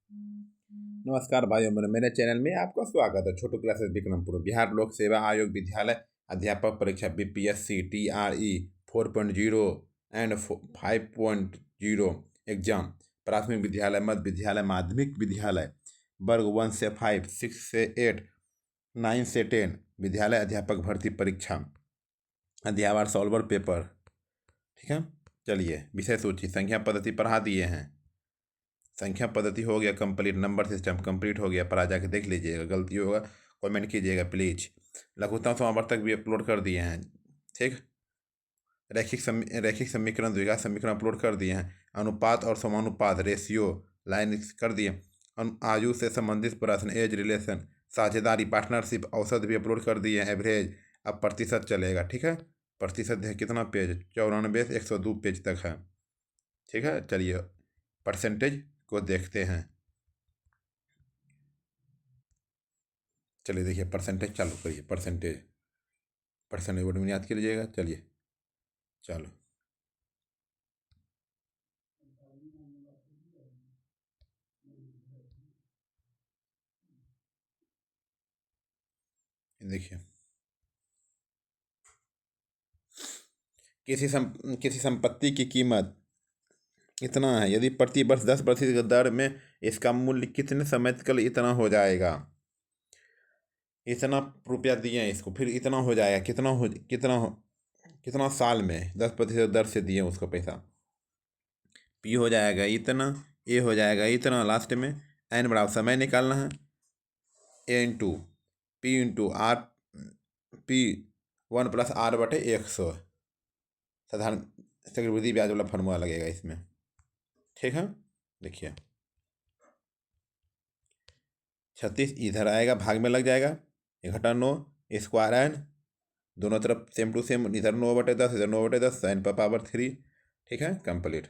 नमस्कार भाइयों बहनों, मेरे चैनल में आपका स्वागत है। छोटू क्लासेस विक्रमपुर बिहार लोक सेवा आयोग विद्यालय अध्यापक परीक्षा बीपीएससी TRE 4.0 एंड 5.0 एग्जाम प्राथमिक विद्यालय, मध्य विद्यालय, माध्यमिक विद्यालय वर्ग 1 से 5, 6 से 8, 9 से 10 विद्यालय अध्यापक भर्ती परीक्षा अध्यावार सॉल्वर पेपर। ठीक है, चलिए विषय सूची संख्या पद्धति पढ़ा दिए हैं। संख्या पद्धति हो गया कंप्लीट, नंबर सिस्टम कंप्लीट हो गया, पर आ जाके देख लीजिएगा, गलती होगा कमेंट कीजिएगा प्लीज। लघुत्तम समावर्तक भी अपलोड कर दिए हैं। ठीक, रैखिक समीकरण, द्विघात समीकरण अपलोड कर दिए हैं। अनुपात और समानुपात रेशियो लाइन कर दिए। आयु से संबंधित प्रश्न, एज रिलेशन, साझेदारी, पार्टनरशिप, औसत भी अपलोड कर दिए हैं, एवरेज। अब प्रतिशत चलेगा। ठीक है, प्रतिशत है कितना पेज, 94 से 102 पेज तक है। ठीक है, चलिए परसेंटेज को देखते हैं। चलिए देखिए, परसेंटेज चालू करिए। परसेंटेज वर्ड में याद कर लीजिएगा। चलिए चलो, देखिए किसी संपत्ति की कीमत इतना है, यदि प्रति वर्ष 10% दर में इसका मूल्य कितने समय तक इतना हो जाएगा। इतना रुपया दिए हैं इसको, फिर इतना हो जाएगा, कितना साल में 10% दर से दिए उसको पैसा। पी हो जाएगा इतना, ए हो जाएगा इतना, लास्ट में एन बराबर समय निकालना है, A into P into R, P 1+r/100। साधारण चक्रवृद्धि ब्याज वाला फॉर्मूला लगेगा इसमें। ठीक है, देखिए 36 इधर आएगा, भाग में लग जाएगा, 1/9 स्क्वायर एन, दोनों तरफ सेम टू सेम, इधर 9/10 इधर 9/10, साइन पर पावर 3। ठीक है, कंप्लीट।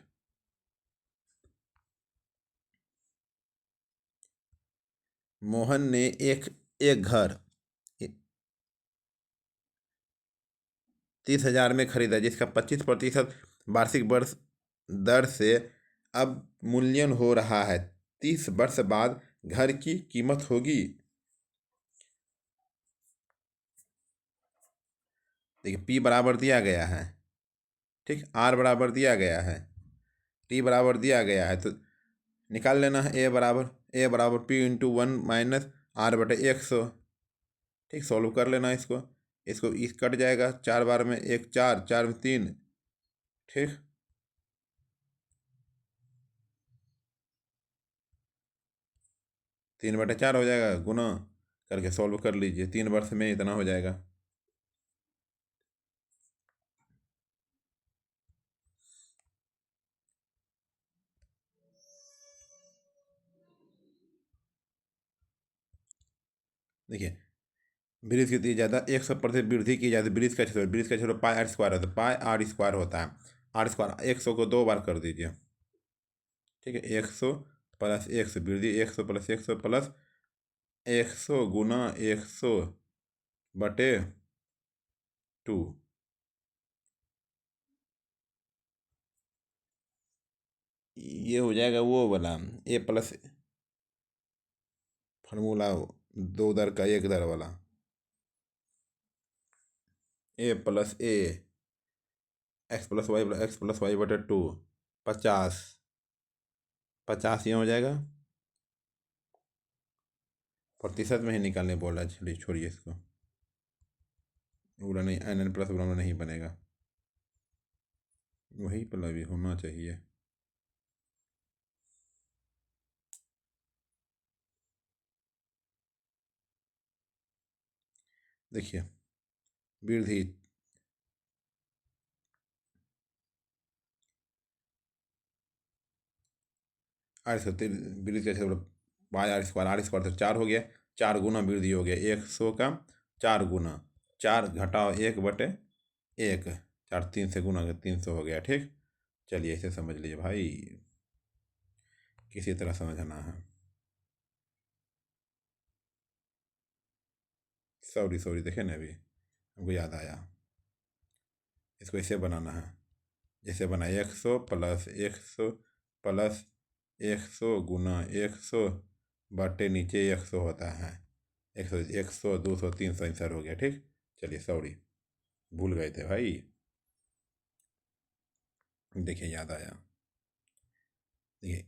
मोहन ने एक एक घर 30,000 में खरीदा, जिसका 25% वार्षिक वर्ष दर से अब मूल्यन हो रहा है। 30 वर्ष बाद घर की कीमत होगी। देखिए पी बराबर दिया गया है, ठीक, आर बराबर दिया गया है, टी बराबर दिया गया है, तो निकाल लेना है ए बराबर पी इंटू 1-r/100। ठीक, सॉल्व कर लेना इसको। इस कट जाएगा, 4 बार में 1 4, 4 में 3। ठीक, 3/4 हो जाएगा, गुना करके सॉल्व कर लीजिए, 3 वर्ष में इतना हो जाएगा। देखिए ब्रिज कितनी ज़्यादा, 100% वृद्धि की जाती है। ब्रिज का छोड़ो पाई आर स्क्वायर होता है, पाई आर स्क्वायर होता है। आर स्क्वायर 100 को 2 बार कर दीजिए। ठीक है, 100 प्लस 100 वृद्धि, 100 प्लस 100 प्लस 100 गुना 100/2। ये हो जाएगा वो वाला ए प्लस फार्मूला, 2 दर का 1 दर वाला, A+A x+y/2 50 50 ये हो जाएगा। प्रतिशत में ही निकालने बोल रहा है, चलिए छोड़िए इसको, पूरा नहीं, एन प्लस पूरा नहीं बनेगा, वही पहला भी होना चाहिए। देखिए वृद्धि वृद्धि कैसे, पाई आर स्क्वायर तो 4 हो गया, 4 गुना वृद्धि हो गया, 100 का 4 गुना, 4 घटाओ 1/1, 4 3 से गुना 300 हो गया। ठीक, चलिए इसे समझ लीजिए भाई, किसी तरह समझना है। सॉरी देखे ना, अभी हमको याद आया, इसको ऐसे बनाना है, जैसे बना 100 + 100 + 100 × 100 बटे नीचे 100 होता है। 100 200 300 आंसर हो गया। ठीक, चलिए सॉरी, भूल गए थे भाई। देखिए याद आया। देखिए,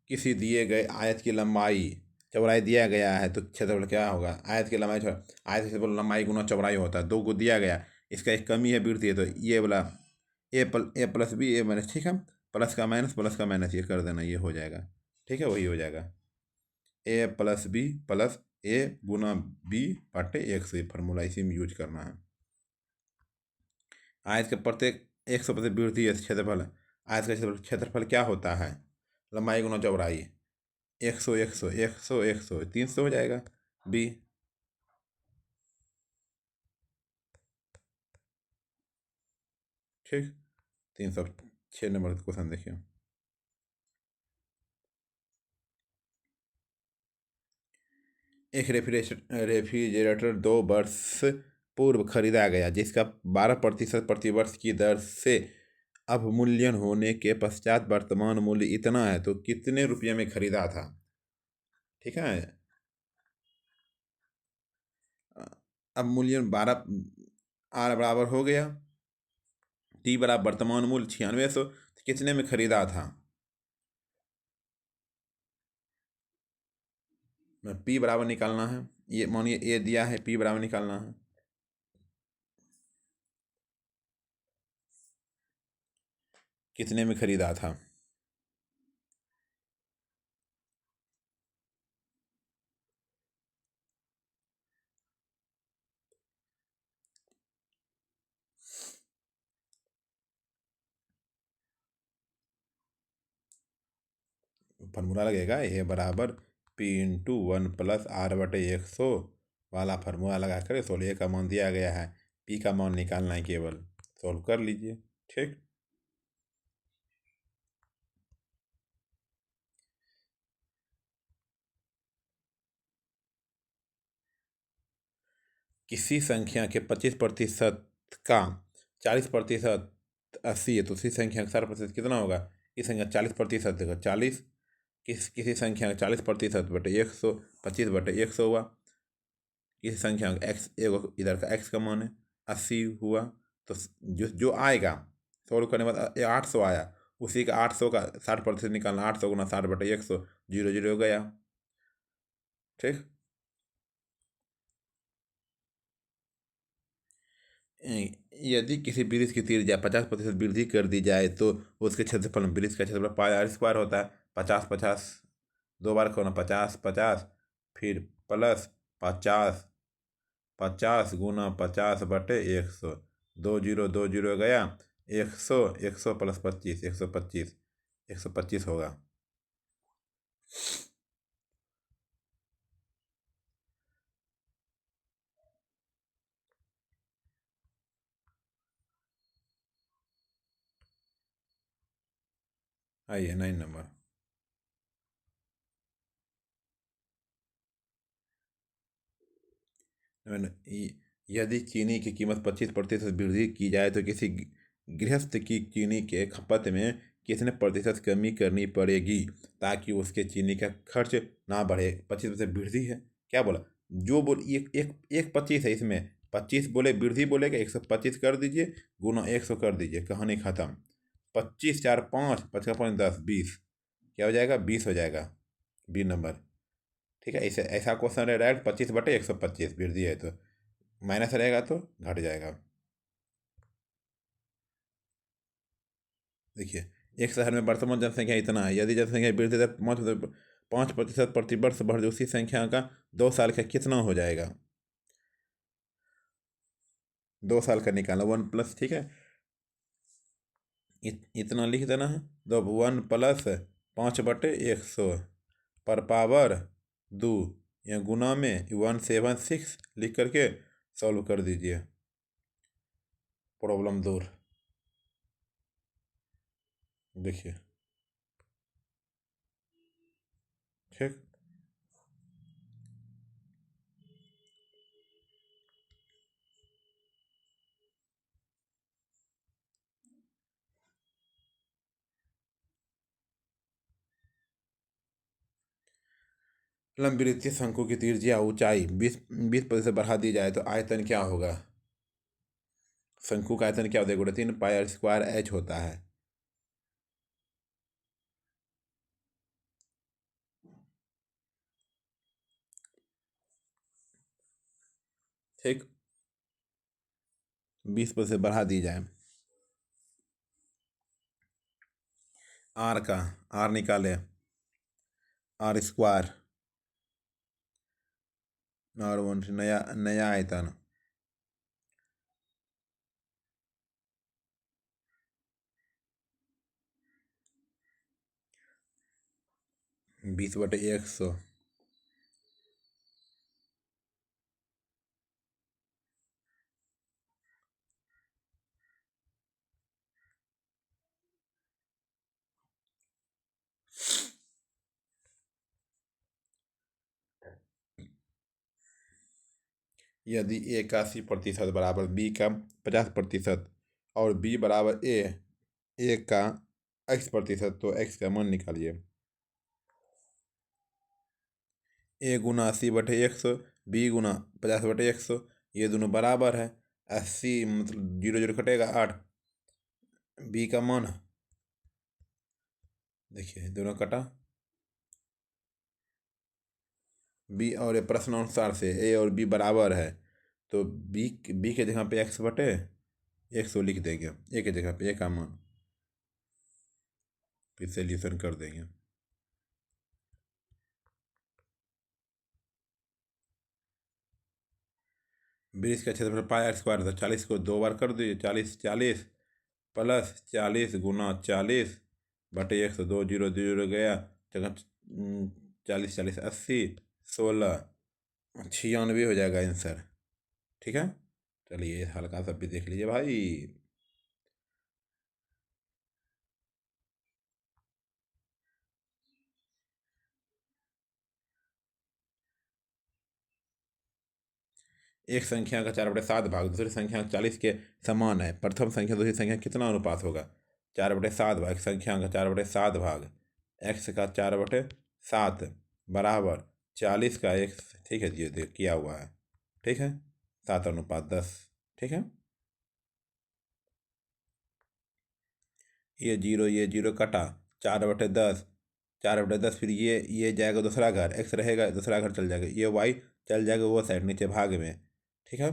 किसी दिए गए आयत की लंबाई चौड़ाई दिया गया है तो क्षेत्रफल क्या होगा? आयत की लंबाई आयत की क्षेत्रफल लंबाई गुना चौड़ाई होता है। 2 को दिया गया, इसका एक कमी है, वृद्धि है, तो ये वाला ए प्लस बी ए माइनस, ठीक है, प्लस का माइनस ये कर देना, ये हो जाएगा। ठीक है, वही हो जाएगा ए प्लस बी प्लस ए गुना बी बटे 100। फार्मूला इसी में यूज करना है। आयत के प्रत्येक 100% वृद्धि है क्षेत्रफल। आयत का क्षेत्रफल क्या होता है? लंबाई गुना चौड़ाई। 100 100 100 100 300 हो जाएगा बी। ठीक, 306 नंबर का क्वेश्चन देखिए। एक रेफ्रिजरेटर 2 वर्ष पूर्व खरीदा गया, जिसका 12% प्रतिवर्ष की दर से अवमूल्यन होने के पश्चात वर्तमान मूल्य इतना है, तो कितने रुपये में खरीदा था? ठीक है, अवमूल्यन 12 आर बराबर हो गया टी बराबर वर्तमान मूल्य 9600, तो कितने में खरीदा था? पी बराबर निकालना है। ये मानिए ए दिया है, पी बराबर निकालना है। कितने में खरीदा था? फार्मूला लगेगा ए बराबर पी इंटू 1 + R/100 वाला फार्मूला लगा कर सोल्व। ए का मान दिया गया है, पी का मान निकालना है, केवल सोल्व कर लीजिए। ठीक, किसी संख्या के 25% का 40% 80 है, तो उसी संख्या का 60% कितना होगा? इस संख्या 40% देखो 40, किसी संख्या का 40% बटे 100, 25/100 हुआ। किसी संख्या का एक्स, एगो इधर का एक्स का मान है 80 हुआ, तो जो जो आएगा सॉल्व करने के बाद 800 आया, उसी का 800 का 60% निकालना। 800 × 60/100, 0 0 हो गया। ठीक, यदि किसी वृक्ष की त्रिज्या 50% वृद्धि कर दी जाए तो उसके क्षेत्रफल में, वृक्ष का क्षेत्रफल पाई आर स्क्वायर होता है। 50 50 दो बार खोना, 50 50, फिर प्लस 50 50 × 50 बटे 100, 2 0 गया। 100 100 + 25 125, 125 होगा। आइए 9 नंबर। यदि चीनी की कीमत 25% वृद्धि की जाए तो किसी गृहस्थ की चीनी के खपत में कितने प्रतिशत कमी करनी पड़ेगी ताकि उसके चीनी का खर्च ना बढ़े? 25% वृद्धि है, क्या बोला? जो बोल एक एक एक 25 है, इसमें 25 बोले वृद्धि बोलेगा, 125 कर दीजिए, गुना 100 कर दीजिए, कहानी खत्म। 25 4 5, 5 5 10 20, क्या हो जाएगा? 20 हो जाएगा, बी नंबर। ठीक है, ऐसे ऐसा क्वेश्चन रह डायरेक्ट 25/125 वृद्धि है, तो माइनस रहेगा तो घट जाएगा। देखिए, एक शहर में वर्तमान जनसंख्या इतना है, यदि जनसंख्या वृद्धि दर 5% प्रतिवर्ष बढ़ जाए, उसी संख्या का 2 साल का कितना हो जाएगा? 2 साल का निकालना 1+, ठीक है, इतना लिख देना है। तो 1 + 5/100 पर पावर 2, या गुना में 176 लिख करके सॉल्व कर दीजिए, प्रॉब्लम दूर। देखिए, ठीक, लंबवृत्तीय शंकु की त्रिज्या ऊंचाई 20% बढ़ा दी जाए तो आयतन क्या होगा? शंकु का आयतन क्या होता है? गुणा 3 पाई r² h होता है। ठीक, 20% बढ़ा दी जाए। आर का, आर निकाले, r² r1 नया नया आयतन 20/100। यदि ए का 80% बराबर बी का 50% और बी बराबर ए का x%, तो x का मान निकालिए। ए गुना 80/100, बी गुना 50/100, ये दोनों बराबर है। 80 मतलब 0 0 कटेगा 8। बी का मान देखिए दोनों कटा। बी और ए प्रश्न अनुसार से ए और बी बराबर है, तो बी के जगह पे x/100 लिख देंगे, ए के जगह पे ए का मान, फिर सोल्यूशन कर देंगे। 20 का क्षेत्रफल πr² था। 40 को 2 बार कर दीजिए, 40 40 प्लस 40 गुना 40/100, 2 0 0 गया जगह 40 40 80 16 96 हो जाएगा आंसर। ठीक है, चलिए हल्का सा भी देख लीजिए भाई। एक संख्या का 4/7 भाग दूसरी संख्या 40 के समान है। प्रथम संख्या दूसरी संख्या कितना अनुपात होगा? 4/7 भाग, संख्या का 4/7 भाग x का 4/7 बराबर 40 का x। ठीक है, ये किया हुआ है। ठीक है, 7:10। ठीक है, ये जीरो कटा, 4/10, 4/10, फिर ये जाएगा दूसरा घर, x रहेगा दूसरा घर चल जाएगा, ये y चल जाएगा वो साइड नीचे भाग में। ठीक है,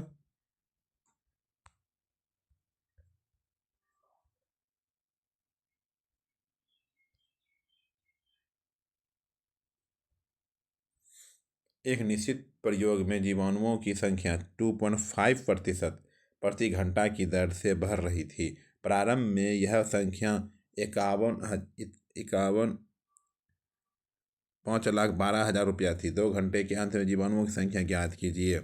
एक निश्चित प्रयोग में जीवाणुओं की संख्या 2.5% प्रति घंटा की दर से बढ़ रही थी। प्रारंभ में यह संख्या 5,12,000 रुपया थी। 2 घंटे के अंत में जीवाणुओं की संख्या ज्ञात कीजिए।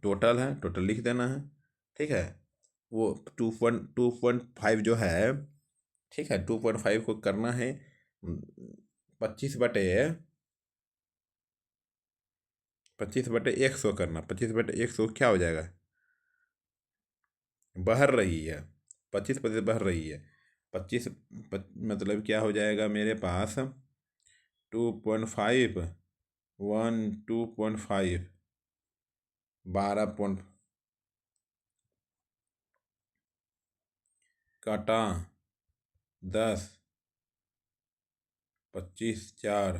टोटल है, टोटल लिख देना है। ठीक है, वो 2.5 जो है, ठीक है, 2.5 को करना है 25/100 करना। 25/100 क्या हो जाएगा? बढ़ रही है, 25% बढ़ रही है। 25 मतलब क्या हो जाएगा मेरे पास? 2.5 1 2.5 12 काटा 10 25 4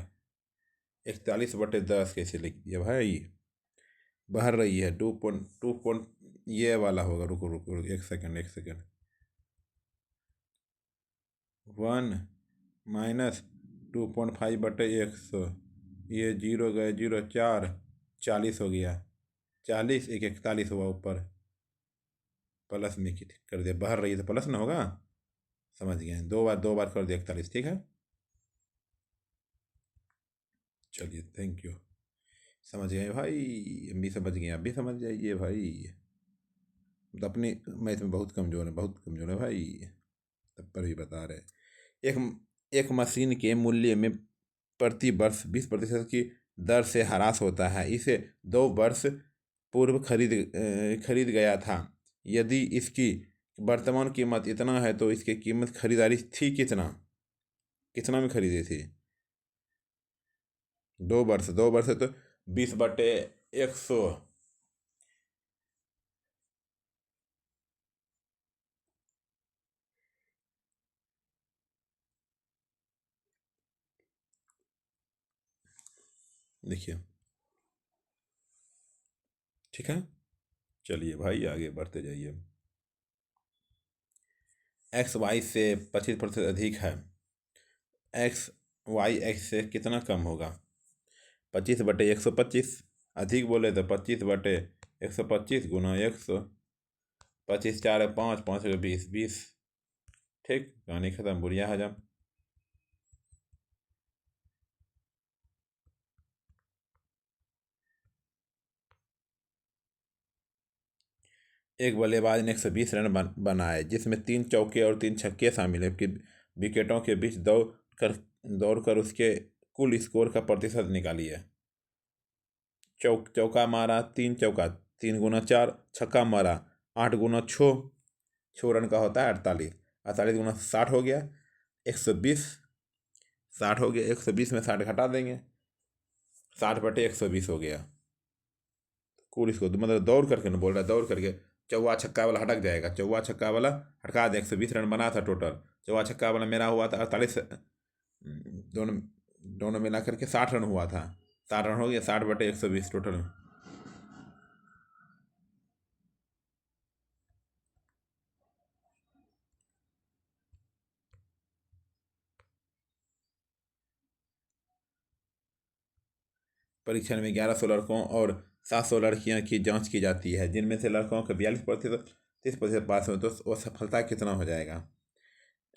41/10 कैसे लिख दिया भाई? बढ़ रही है 2.2 ये वाला होगा। रुको रुको रुको, 1 सेकंड। 1 माइनस 2.5/100, ये 0 गए 0 4, 40 हो गया। 40 1 41 हुआ ऊपर, प्लस में कर दिया। बढ़ रही है तो प्लस ना होगा, समझ गए? दो बार कर दिया 41। ठीक है, चलिए थैंक यू। समझ गए भाई, हम भी समझ गए, आप भी समझ जाइए भाई। तो अपनी मैथ में बहुत कमज़ोर है, बहुत कमज़ोर है भाई, तब पर भी बता रहे। एक एक मशीन के मूल्य में प्रति वर्ष 20% की दर से ह्रास होता है। इसे 2 वर्ष पूर्व खरीद गया था। यदि इसकी वर्तमान कीमत इतना है तो इसकी कीमत खरीदारी थी कितना, कितना में खरीदी थी? दो वर्ष है तो 20/100। देखिए, ठीक है। चलिए भाई आगे बढ़ते जाइए। एक्स वाई से 25% अधिक है। एक्स वाई एक्स से कितना कम होगा? 25/125। अधिक बोले तो 25/125 गुना 100। 25×4 = 5, 5×20 20। ठीक, कहानी खत्म, बुढ़िया हजम। एक बल्लेबाज ने 120 रन बनाए जिसमें 3 चौके और 3 छक्के शामिल हैं कि विकेटों के बीच दौड़कर उसके कुल स्कोर का प्रतिशत निकालिए। चौका मारा 3 चौका, 3×4, छक्का मारा 8×6, 6 रन का होता है 48। 48 × 60 हो गया 120। 60 हो गया, 120 में 60 घटा देंगे, 60/120 हो गया। कुल इसको मतलब दौड़ करके ना बोल रहा है, दौड़ करके चौवा छक्का वाला हटक जाएगा, चौवा छक्का वाला हटका दे। 120 रन बना था टोटल, चौवा छक्का वाला मेरा हुआ था 48। दोनों दोनों मिला करके 60 रन हुआ था। 60 रन हो गया, 60/120 टोटल। परीक्षण में 1100 लड़कों और 700 लड़कियों की जांच की जाती है, जिनमें से लड़कों का 42%, 30% पास हो तो वो सफलता कितना हो जाएगा?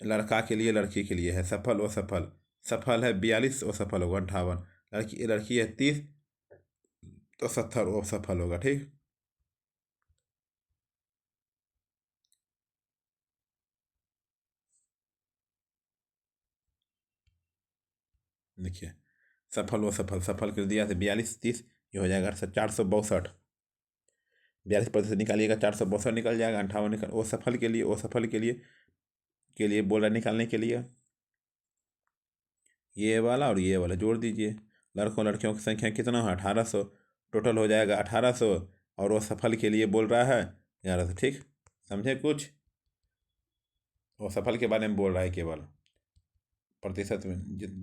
लड़का के लिए, लड़की के लिए है सफल व सफल। सफल है 42, वो सफल होगा 58। लड़की लड़की है 30, तो 70 वो सफल होगा। ठीक, देखिए, सफल व सफल, सफल कर दिया तो 42 30, ये हो जाएगा 462। 42% निकालिएगा, 462 निकल जाएगा, 58 निकल। वो सफल के लिए, वो सफल के लिए बोल रहा निकालने के लिए ये वाला और ये वाला जोड़ दीजिए। लड़कों लड़कियों की संख्या कितना है? 1800। टोटल हो जाएगा 1800, और वो सफल के लिए बोल रहा है 1100। ठीक, समझे कुछ? वो सफल के बारे में बोल रहा है केवल। प्रतिशत में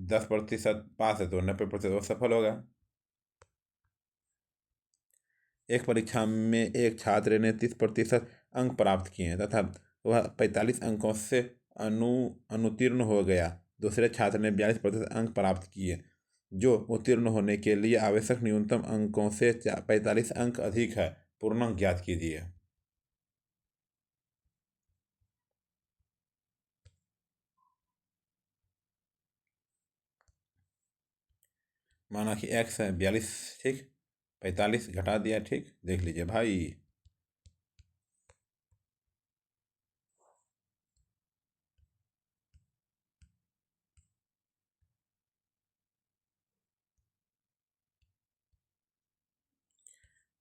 10% पास है तो 90% वो सफल होगा। एक परीक्षा में एक छात्र ने 30% अंक प्राप्त किए हैं तथा वह 45 अंकों से अनु अनुत्तीर्ण हो गया। दूसरे छात्र ने 42% अंक प्राप्त किए, जो उत्तीर्ण होने के लिए आवश्यक न्यूनतम अंकों से 45 अंक अधिक है। पूर्णांक ज्ञात कीजिए। माना कि एक्स है 42, ठीक, 45 घटा दिया। ठीक, देख लीजिए भाई।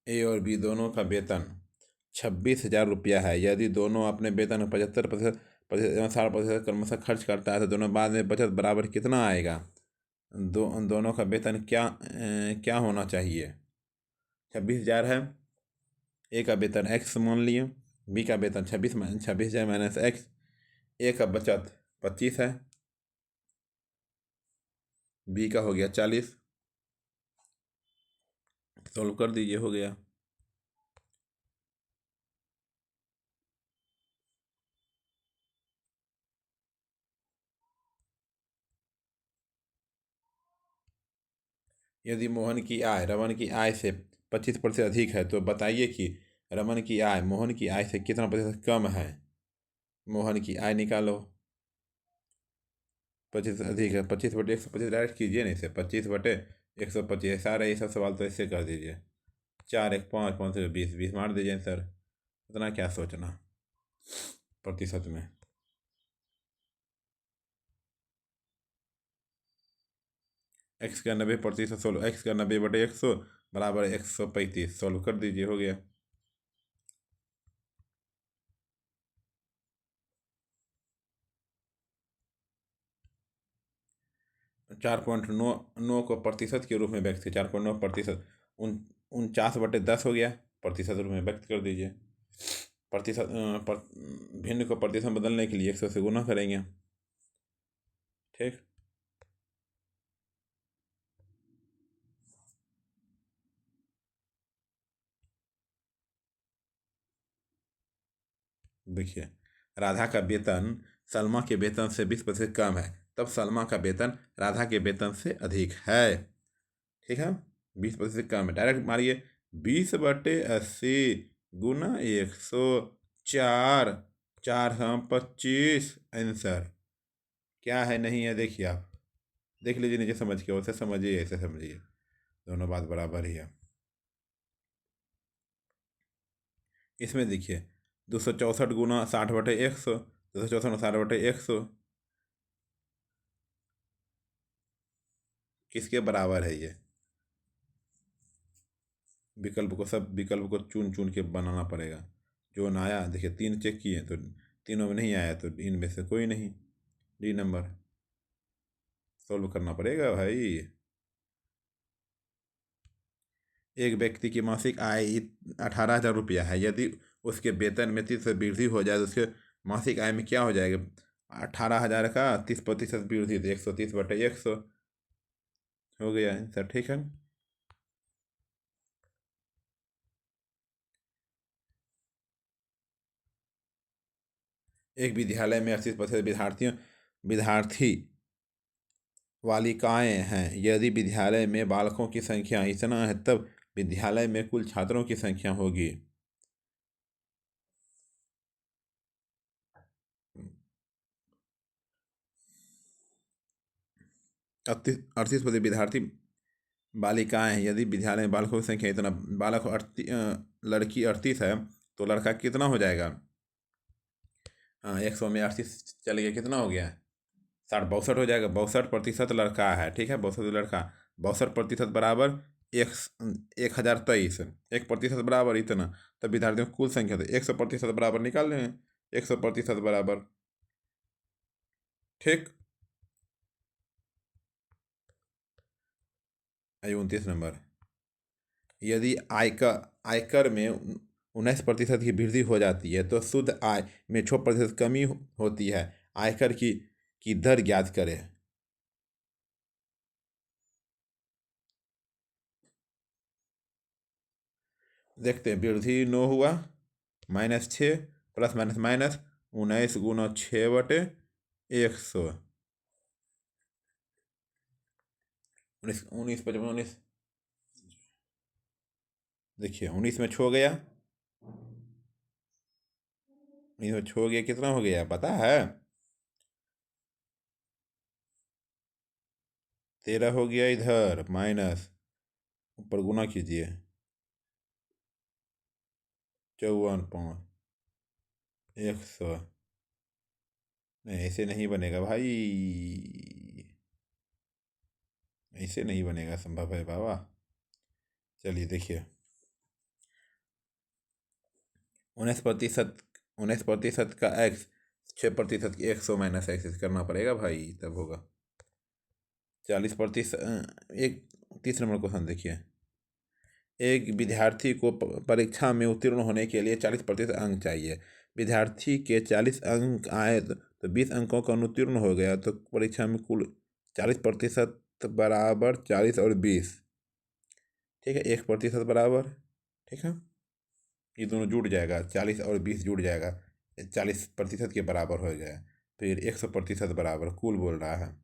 ए और बी दोनों का वेतन 26,000 रुपया है। यदि दोनों अपने वेतन में 75% एवं 60% क्रमशः खर्च करता है तो दोनों बाद में बचत बराबर कितना आएगा? दोनों का वेतन क्या होना चाहिए? 26,000 है। ए का वेतन एक्स मान लिए, बी का वेतन 26,000 माइनस एक्स। ए का बचत 25 है, बी का हो गया 40। सोल्व कर दीजिए, हो गया। यदि मोहन की आय रमन की आय से 25% अधिक है तो बताइए कि रमन की आय मोहन की आय से कितना प्रतिशत कम है। मोहन की आय निकालो। 25 अधिक है, 25/125 डायरेक्ट कीजिए, नहीं से 25/125। सारे ये सब सवाल तो ऐसे कर दीजिए। 4 1 5, 5 20, 20 मार दीजिए सर। इतना क्या सोचना प्रतिशत में। एक्स का 90% सोल्व, एक्स का 90/100 बराबर 135। सोल्व कर दीजिए, हो गया। 4.9 को प्रतिशत के रूप में व्यक्त किया, 4.9%, 49/10 हो गया, प्रतिशत रूप में व्यक्त कर दीजिए। प्रतिशत भिन्न को प्रतिशत में बदलने के लिए 100 से गुना करेंगे। ठीक, देखिए, राधा का वेतन सलमा के वेतन से 20% कम है, तब सलमा का वेतन राधा के वेतन से अधिक है। ठीक है, 20% कम है, डायरेक्ट मारिए 20/80 गुना 104, 425 आंसर। क्या है नहीं है देखिए, आप देख लीजिए, नीचे समझ के, वैसे समझिए ऐसे समझिए, दोनों बात बराबर ही है। इसमें देखिए 264 गुना 60/100, 264 60/100 किसके बराबर है ये? सब विकल्प को चुन चुन के बनाना पड़ेगा। जो ना आया, देखिए 3 चेक किए तो तीनों में नहीं आया, तो इनमें से कोई नहीं, डी नंबर सॉल्व करना पड़ेगा भाई। एक व्यक्ति की मासिक आय 18,000 रुपया है, यदि उसके वेतन में 30 वृद्धि हो जाए तो उसके मासिक आय में क्या हो जाएगा? 18,000 का 30% वृद्धि, तो 130/100 हो गया आंसर। ठीक है, एक विद्यालय में 80% विद्यार्थी बालिकाएं हैं, यदि विद्यालय में बालकों की संख्या इतना है तब विद्यालय में कुल छात्रों की संख्या होगी। 38% विद्यार्थी बालिकाएं हैं, यदि विद्यालय में बालकों की संख्या इतना, लड़की 38 है तो लड़का कितना हो जाएगा? हाँ, 100 में 38 चल गया, कितना हो गया? 60, 62 हो जाएगा। 62% लड़का है। ठीक है, 62 लड़का, 62% बराबर 1023, 1% बराबर इतना, तब विद्यार्थियों की कुल संख्या, तो 100% बराबर निकाल लें, 100% बराबर। ठीक, 29 नंबर, यदि आयकर में 19% की वृद्धि हो जाती है तो शुद्ध आय में 6% कमी होती है, आयकर की दर ज्ञात करें। देखते हैं, वृद्धि 9 हुआ, -6, प्लस माइनस माइनस, 19 गुना 6/100, 19, 19, 55, 19, देखिए 19 में छो गया, 19 में छो गया, कितना हो गया पता है? 13 हो गया, इधर माइनस, ऊपर गुना कीजिए, 54/5, 100। नहीं, ऐसे नहीं बनेगा भाई, ऐसे नहीं बनेगा, संभव है बाबा। चलिए देखिए, 19%, 19% का एक्स, 6% की 100 माइनस एक्स करना पड़ेगा भाई, तब होगा 40%। एक 30 नंबर क्वेश्चन देखिए, एक विद्यार्थी को परीक्षा में उत्तीर्ण होने के लिए 40% अंक चाहिए, विद्यार्थी के 40 अंक आए तो 20 अंकों का अनुत्तीर्ण हो गया, तो परीक्षा में कुल 40% बराबर 40 और 20। ठीक है, 1% बराबर, ठीक है, ये दोनों जुड़ जाएगा, 40 और 20 जुड़ जाएगा, 40% के बराबर हो गया, फिर 100% बराबर कुल बोल रहा है।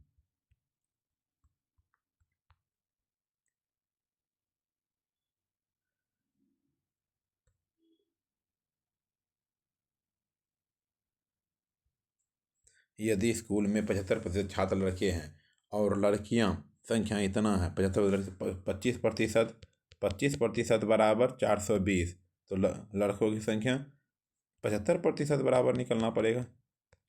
यदि स्कूल में 75% छात्र लड़के हैं और लड़कियां संख्या इतना है, 75, 25%, 25% बराबर 420, तो लड़कों की संख्या 75% बराबर निकलना पड़ेगा।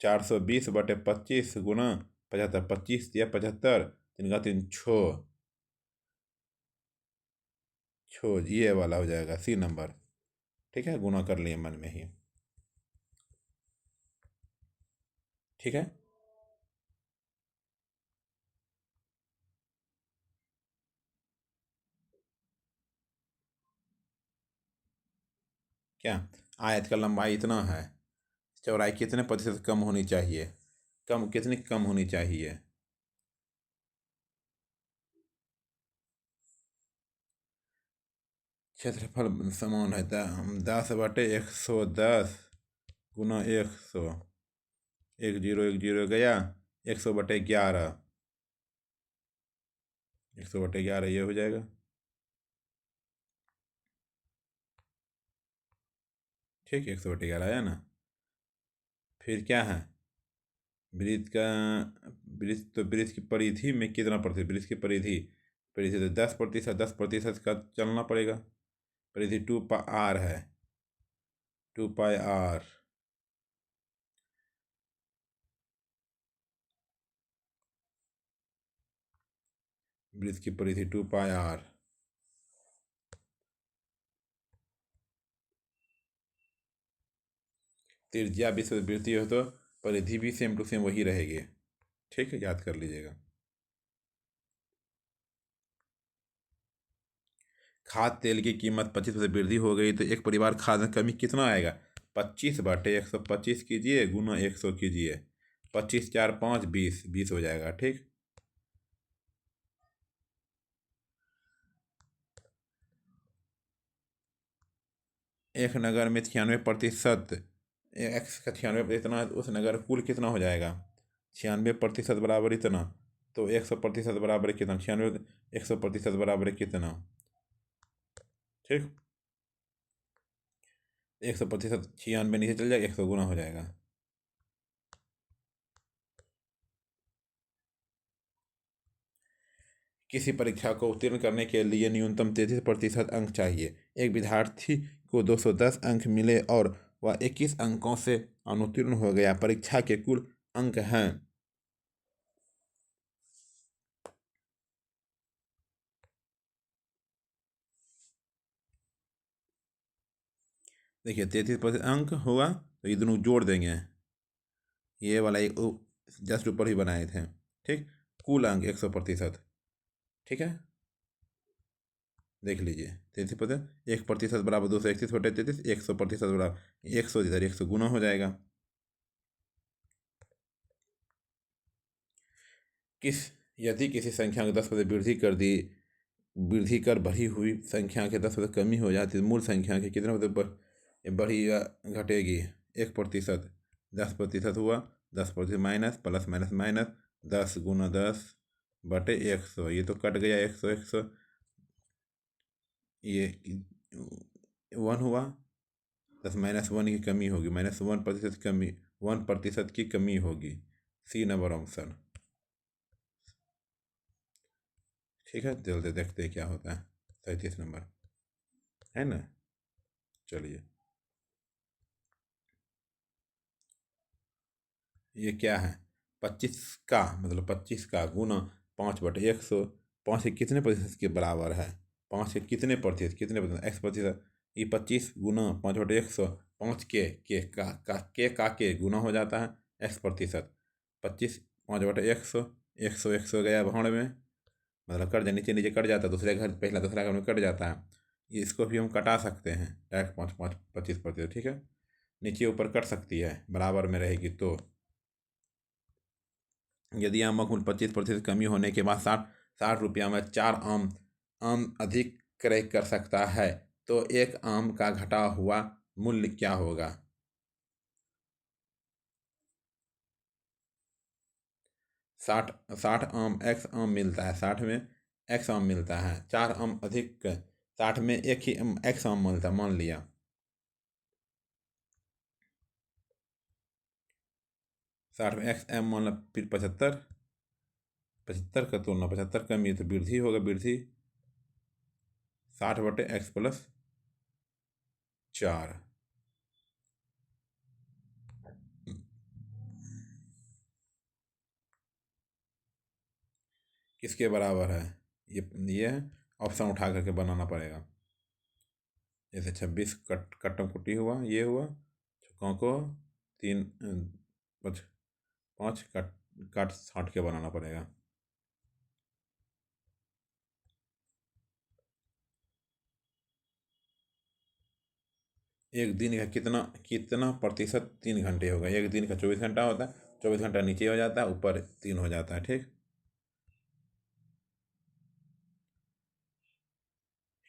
420/25 गुना 75, 25 या 75, 3 का 3, छो छो, ये वाला हो जाएगा सी नंबर। ठीक है, गुना कर लिए मन में ही। ठीक है, क्या आयत का लंबाई इतना है, चौड़ाई कितने प्रतिशत कम होनी चाहिए, कितनी कम होनी चाहिए। क्षेत्रफल समान है 10/110 गुना 100, 1 0 1 0 गया, 100/11, 100/11 ये हो जाएगा। ठीक, 100/11 आया ना। फिर क्या है, वृत्त का वृत्त, तो वृत्त की परिधि में कितना प्रतिशत, वृत्त की परिधि परिधि तो 10%, 10% का चलना पड़ेगा। परिधि 2πr है, 2πr। वृत्त की परिधि 2πr। त्रिज्या विषुववृत्तीय हो तो परिधि भी सेम टू सेम वही रहेगी। ठीक है, याद कर लीजिएगा। खाद्य तेल की कीमत 25% वृद्धि हो गई तो एक परिवार खाद्य में कमी कितना आएगा। 25/125 कीजिए गुना 100 कीजिए, 25 4 5 20, 20 हो जाएगा। ठीक, एक नगर में 96%, एक्स का 96 इतना, उस नगर कुल कितना हो जाएगा। 96% बराबर इतना, तो 100% बराबर कितना, 96 100% बराबर कितना। ठीक, 100% 96 नीचे चल जाएगा, 100 गुना हो जाएगा। किसी परीक्षा को उत्तीर्ण करने के लिए न्यूनतम 33% अंक चाहिए। एक विद्यार्थी को 210 अंक मिले और वह 21 अंकों से अनुत्तीर्ण हो गया। परीक्षा के कुल अंक हैं। देखिए 33% अंक होगा तो ये दोनों जोड़ देंगे, ये वाला एक जस्ट ऊपर ही बनाए थे। ठीक, कुल अंक 100%। ठीक है, देख लीजिए 33%, 1% बराबर 231/33, 100% बराबर 100, इधर 100 गुना हो जाएगा। यदि किसी संख्या को 10% वृद्धि कर बढ़ी हुई संख्या के 10% कमी हो जाती है तो मूल संख्या के कितना बढ़ी या घटेगी। 1%, 10% हुआ, 10% माइनस प्लस माइनस माइनस, 10 गुना 10/100, ये तो कट गया 100 100, ये 1 हुआ, 10 - 1 की कमी होगी, -1% कमी, 1% की कमी होगी। C number option. ठीक है, जल्दी देखते हैं क्या होता है। 37 नंबर है ना। चलिए, ये क्या है, 25 का मतलब 25 का गुना 5/100, 5 के कितने प्रतिशत के बराबर है, 5 के कितने प्रतिशत, x प्रतिशत, ये 25 गुना 5/100, 5 के गुना हो जाता है x प्रतिशत। 25 5/100, 100 गया भाड़ में, मतलब कट जाए, नीचे नीचे कट जाता है, दूसरे घर पहला दूसरा घर में कट जाता है। इसको भी हम कटा सकते हैं डायरेक्ट, 5 5 25%। ठीक है, नीचे ऊपर कट सकती है, बराबर में रहेगी तो। यदि आम मूल्य 25% कमी होने के बाद 60 रुपया में 4 आम अधिक क्रय कर सकता है तो एक आम का घटा हुआ मूल्य क्या होगा। 60 आम एक्स आम मिलता है, 60 में एक्स आम मिलता है, 4 आम अधिक, 60 में एक ही एक्स आम मिलता है मान लिया। 60 में एक्स एम मान लो, फिर 75, 75 का तोड़ना, 75 कमी है तो वृद्धि होगा, वृद्धि 60/x+4। किसके बराबर है, ये ऑप्शन उठा करके बनाना पड़ेगा। जैसे 26 कट्टम कुट्टी हुआ, ये हुआ छक्कों को 3 5 काट 60 के बनाना पड़ेगा। एक दिन का कितना कितना प्रतिशत 3 घंटे होगा? एक दिन का 24 घंटा होता है, 24 घंटा नीचे हो जाता है, ऊपर 3 हो जाता है। ठीक,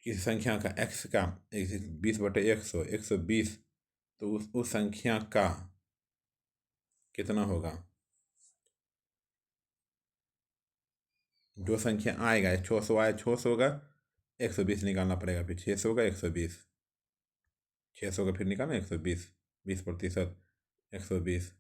किसी संख्या का x का 20/100 120, तो उस संख्या का कितना होगा? जो संख्या आएगा, 600 आए, 600 का 120 निकालना पड़ेगा, फिर 600 का 120, 600 का फिर निकालना 120, 20%, 120।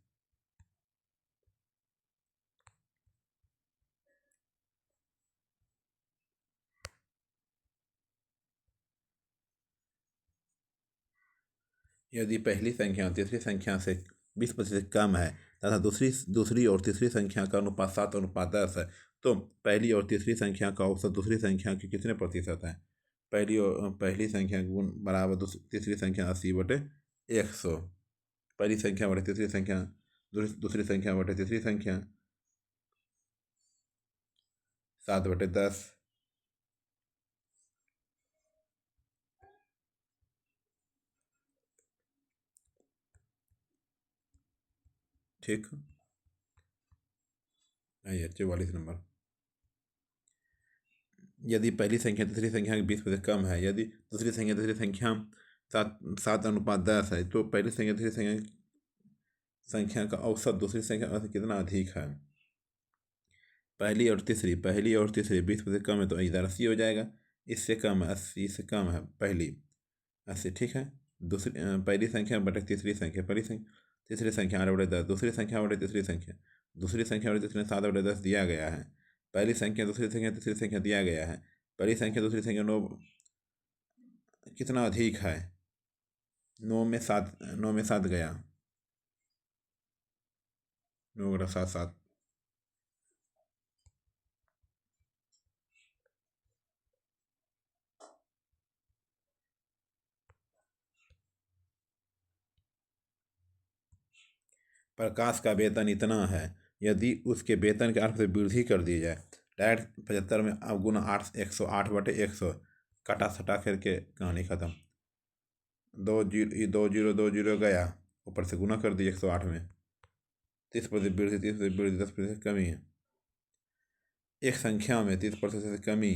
यदि पहली संख्या और तीसरी संख्या से 20% कम है तथा दूसरी दूसरी और तीसरी संख्या का अनुपात 7:10 है, तो पहली और तीसरी संख्या का औसत दूसरी संख्या के कितने प्रतिशत है? पहली संख्या गुण बराबर तीसरी संख्या 80/100। पहली संख्या बटे तीसरी संख्या, दूसरी संख्या बटे तीसरी संख्या 7/10। ठीक, आइए 44 नंबर। यदि पहली संख्या तीसरी संख्या के 20% कम है, यदि दूसरी संख्या तीसरी संख्या 7:10 है, तो पहली संख्या तीसरी संख्या का औसत दूसरी संख्या से कितना अधिक है? पहली और तीसरी 20% कम है, तो इधर 80 हो जाएगा। इससे कम है, 80 से कम है पहली, 80। ठीक है, पहली संख्या बटे तीसरी संख्या, तीसरी संख्या 8/10, दूसरी संख्या बटे तीसरी संख्या, दूसरी संख्या बटे तीसरी 7/10 दिया गया है। पहली संख्या दूसरी संख्या तीसरी संख्या दिया गया है। पहली संख्या दूसरी संख्या 9 कितना अधिक है? 9 में 7 गया, 9 × 7 7। प्रकाश का वेतन इतना है, यदि उसके वेतन के 8 से वृद्धि कर दी जाए। डायरेक्ट 75 में अब गुना 8, 108/100, कटा सटा करके कहानी खत्म। 2 जीरो गया, ऊपर से गुना कर दिए 108 में। 30% वृद्धि, 30% वृद्धि, 10% कमी है। एक संख्या में 30% कमी,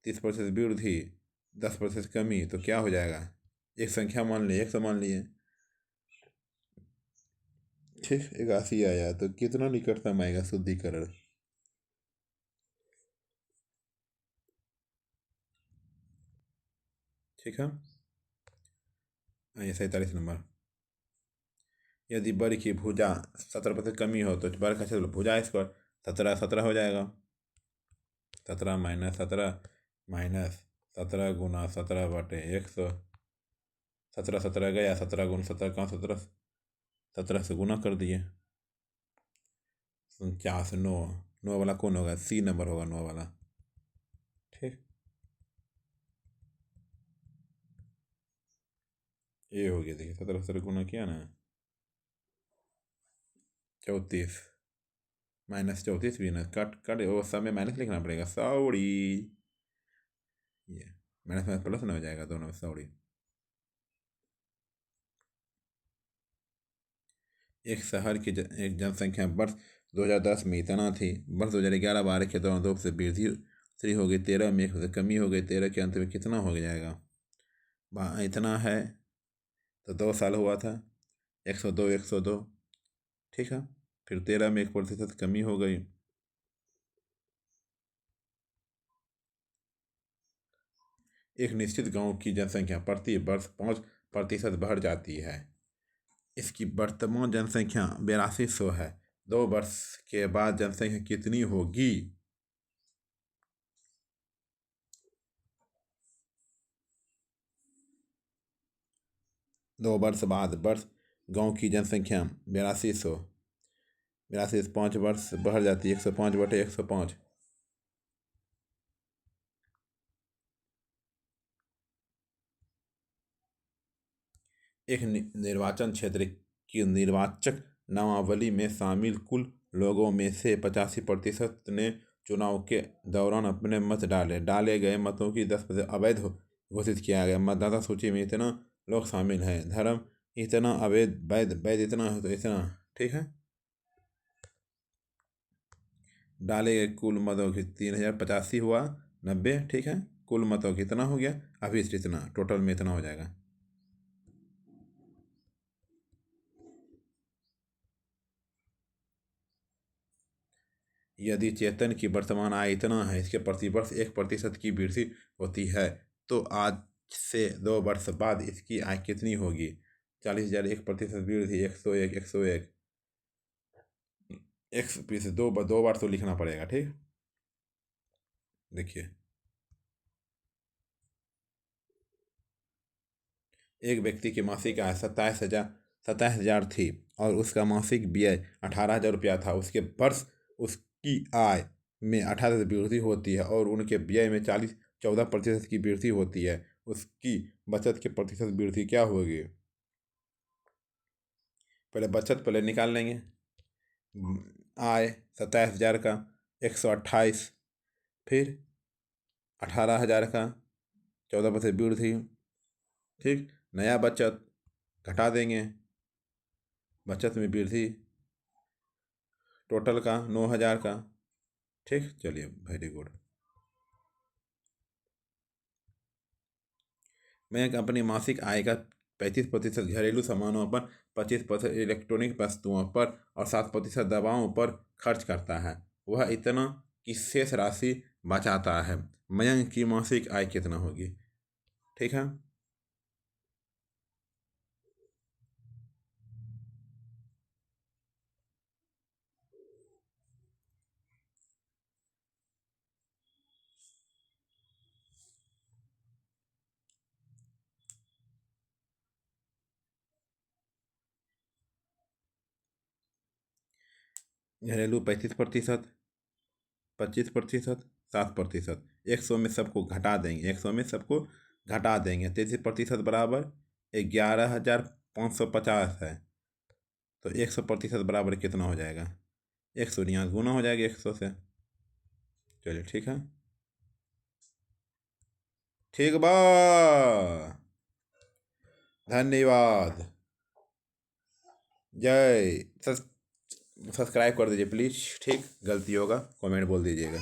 30% वृद्धि, 10% कमी, तो क्या हो जाएगा? एक संख्या मान लिए, 100 मान लिए। ठीक, 81 आया, तो कितना निकटतम आएगा शुद्धिकरण? ठीक है, आइए 47 नंबर। यदि बर की भुजा 17% कमी हो, तो बर का क्षेत्र भुजा स्क्वायर 17 हो जाएगा। 17 माइनस 17 गुना 17/100, 17 गया, 17 गुना 17 कहाँ, 17 से गुना कर दिए। 49, 9 वाला कौन होगा? सी नंबर होगा, 9 वाला। ठीक, ये हो गया। देखिए 17 गुना किया ना, 34 माइनस 34 भी ना, कट कट वो सब में माइनस लिखना पड़ेगा, सॉरी। ये माइनस माइनस प्लस ना हो जाएगा दोनों में, सॉरी। एक शहर की एक जनसंख्या वर्ष 2010 में इतना थी, वर्ष 2011-12 के दौरान 2 से वृद्धि श्री हो गई, 13 में 1 से कमी हो गई, 13 के अंत में कितना हो जाएगा? इतना है, तो 2 साल हुआ था, 102 102। ठीक है, फिर 13 में 1% कमी हो गई। एक निश्चित गांव की जनसंख्या प्रति वर्ष 5% बढ़ जाती है। इसकी वर्तमान जनसंख्या 8200 है। 2 वर्ष के बाद जनसंख्या कितनी होगी? 2 वर्ष बाद वर्ष गांव की जनसंख्या 8200, 82 से 5 वर्ष बढ़ जाती है, 105/105। एक निर्वाचन क्षेत्र की निर्वाचक नामावली में शामिल कुल लोगों में से 85% ने चुनाव के दौरान अपने मत डाले गए मतों की 10% अवैध घोषित किया गया। मतदाता सूची में इतना लोग शामिल हैं। धर्म इतना, अवैध वैध वैध इतना है तो इतना। ठीक है, डाले गए कुल मतों की 3085 हुआ 90। ठीक है, कुल मतों कितना हो गया अभी इतना, टोटल में इतना हो जाएगा। यदि चेतन की वर्तमान आय इतना है, इसके प्रतिवर्ष 1% की वृद्धि होती है, तो आज से 2 वर्ष बाद इसकी आय कितनी होगी? 40,000, 1% वृद्धि, 101, 101, 1 से दो बार तो लिखना पड़ेगा। ठीक, देखिए, एक व्यक्ति की मासिक आय 27,000 थी और उसका मासिक व्यय 18,000 रुपया था। उसके वर्ष उसकी आय में 18 वृद्धि होती है और उनके व्यय में 14% की वृद्धि होती है। उसकी बचत के प्रतिशत वृद्धि क्या होगी? पहले बचत पहले निकाल लेंगे। आय 27,000 का 128, फिर 18,000 का 14% वृद्धि। ठीक, नया बचत घटा देंगे, बचत में वृद्धि, टोटल का 9,000 का। ठीक, चलिए, वेरी गुड। मैं अपनी मासिक आय का 35% घरेलू सामानों पर, 25% इलेक्ट्रॉनिक वस्तुओं पर और 7% दवाओं पर खर्च करता है। वह इतना की शेष राशि बचाता है। मयंक की मासिक आय कितना होगी? ठीक है, घरेलू 35%, 25%, 7%। 100 में सबको घटा देंगे, 100 में सबको घटा देंगे। 33% बराबर 11,550 है। तो 100% बराबर कितना हो जाएगा? 100 यहाँ गुना हो जाएगा 100 से। चलिए, ठीक है, ठीक बा, धन्यवाद। जय। सब्सक्राइब कर दीजिए प्लीज़। ठीक, गलती होगा कमेंट बोल दीजिएगा।